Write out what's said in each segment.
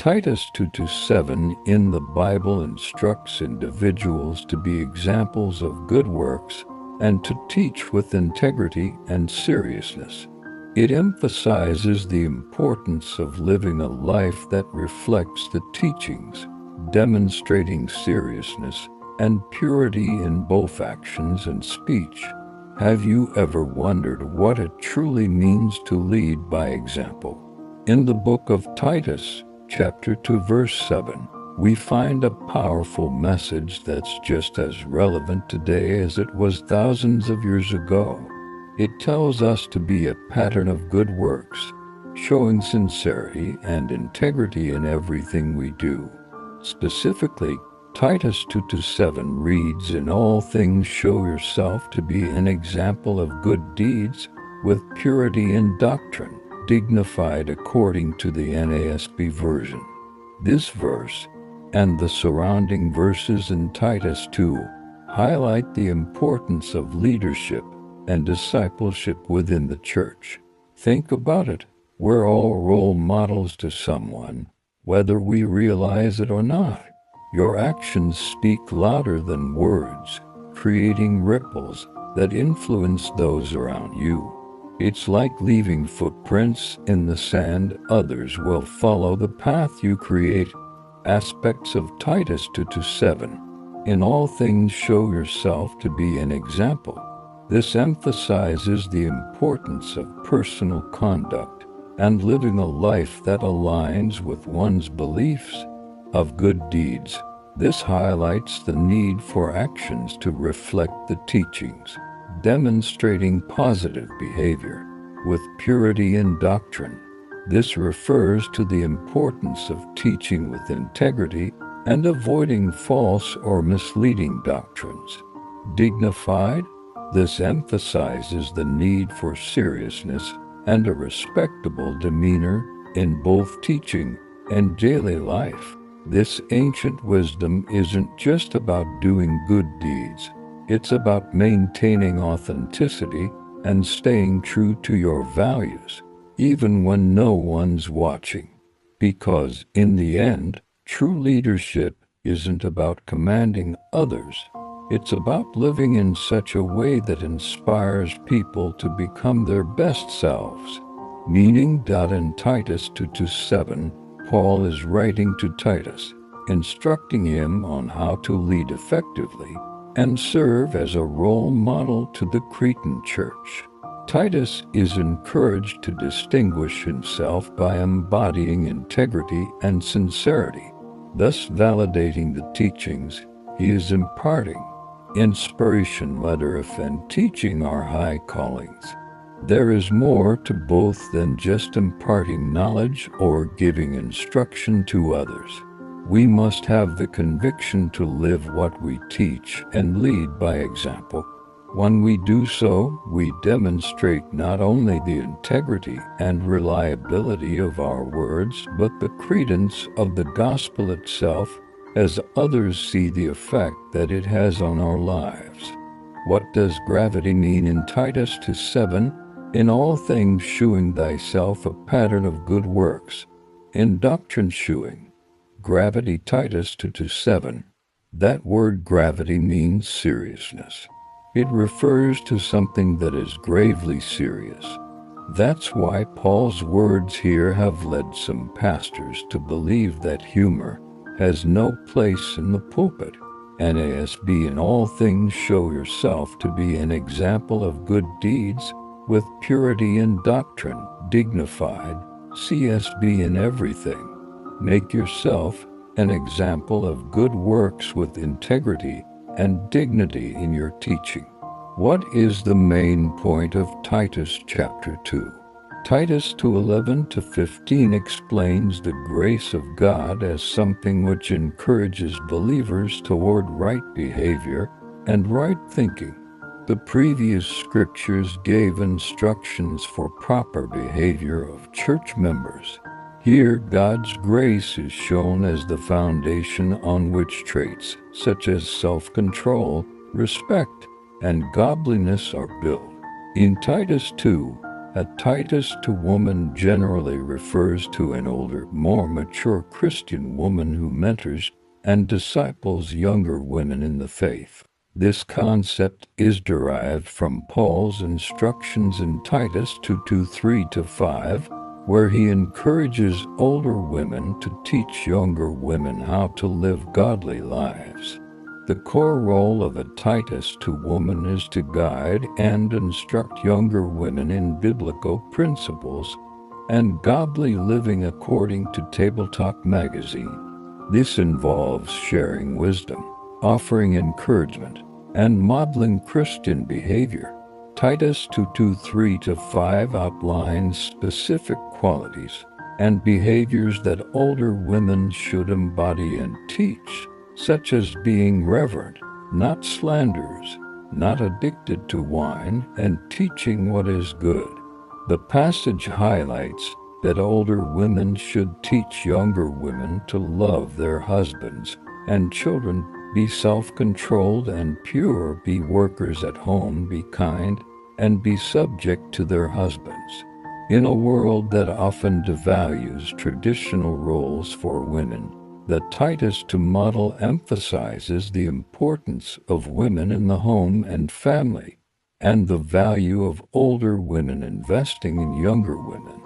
Titus 2:7 in the Bible instructs individuals to be examples of good works and to teach with integrity and seriousness. It emphasizes the importance of living a life that reflects the teachings, demonstrating seriousness and purity in both actions and speech. Have you ever wondered what it truly means to lead by example? In the book of Titus, chapter 2, verse 7, we find a powerful message that's just as relevant today as it was thousands of years ago. It tells us to be a pattern of good works, showing sincerity and integrity in everything we do. Specifically, Titus 2:7 reads, "In all things show yourself to be an example of good deeds, with purity in doctrine, dignified according to the NASB version." This verse, and the surrounding verses in Titus 2, highlight the importance of leadership and discipleship within the church. Think about it. We're all role models to someone, whether we realize it or not. Your actions speak louder than words, creating ripples that influence those around you. It's like leaving footprints in the sand. Others will follow the path you create. Aspects of Titus 2:7. In all things show yourself to be an example. This emphasizes the importance of personal conduct and living a life that aligns with one's beliefs of good deeds. This highlights the need for actions to reflect the teachings, demonstrating positive behavior with purity in doctrine. This refers to the importance of teaching with integrity and avoiding false or misleading doctrines. Dignified, this emphasizes the need for seriousness and a respectable demeanor in both teaching and daily life. This ancient wisdom isn't just about doing good deeds. It's about maintaining authenticity and staying true to your values, even when no one's watching. Because in the end, true leadership isn't about commanding others. It's about living in such a way that inspires people to become their best selves. Meaning. In Titus 2:7, Paul is writing to Titus, instructing him on how to lead effectively and serve as a role model to the Cretan church. Titus is encouraged to distinguish himself by embodying integrity and sincerity, thus validating the teachings he is imparting. Inspiration, leadership, and teaching are high callings. There is more to both than just imparting knowledge or giving instruction to others. We must have the conviction to live what we teach and lead by example. When we do so, we demonstrate not only the integrity and reliability of our words, but the credence of the gospel itself, as others see the effect that it has on our lives. What does gravity mean in Titus 2:7? In all things shewing thyself a pattern of good works. In doctrine shewing. Gravity. Titus 2:7. That word gravity means seriousness. It refers to something that is gravely serious. That's why Paul's words here have led some pastors to believe that humor has no place in the pulpit. NASB. In all things show yourself to be an example of good deeds, with purity in doctrine, dignified. CSB. In everything, make yourself an example of good works with integrity and dignity in your teaching. What is the main point of Titus chapter 2? Titus 2:11-15 explains the grace of God as something which encourages believers toward right behavior and right thinking. The previous scriptures gave instructions for proper behavior of church members. Here, God's grace is shown as the foundation on which traits such as self-control, respect, and godliness are built. In Titus 2, A Titus to woman generally refers to an older, more mature Christian woman who mentors and disciples younger women in the faith. This concept is derived from Paul's instructions in Titus 2:3-5, where he encourages older women to teach younger women how to live godly lives. The core role of a Titus to woman is to guide and instruct younger women in biblical principles and godly living according to Table Talk magazine. This involves sharing wisdom, offering encouragement, and modeling Christian behavior. Titus 2:3-5 outlines specific qualities and behaviors that older women should embody and teach, such as being reverent, not slanderers, not addicted to wine, and teaching what is good. The passage highlights that older women should teach younger women to love their husbands and children, be self-controlled and pure, be workers at home, be kind, and be subject to their husbands. In a world that often devalues traditional roles for women, the Titus to model emphasizes the importance of women in the home and family, and the value of older women investing in younger women.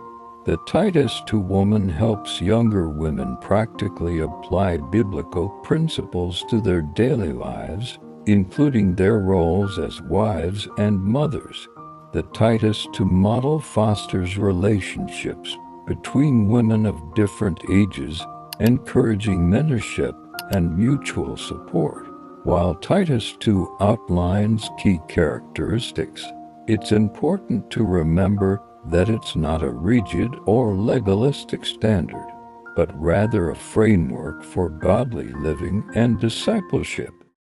The Titus to woman helps younger women practically apply biblical principles to their daily lives, including their roles as wives and mothers. The Titus to model fosters relationships between women of different ages, encouraging mentorship and mutual support. While Titus 2 outlines key characteristics, it's important to remember that it's not a rigid or legalistic standard, but rather a framework for godly living and discipleship.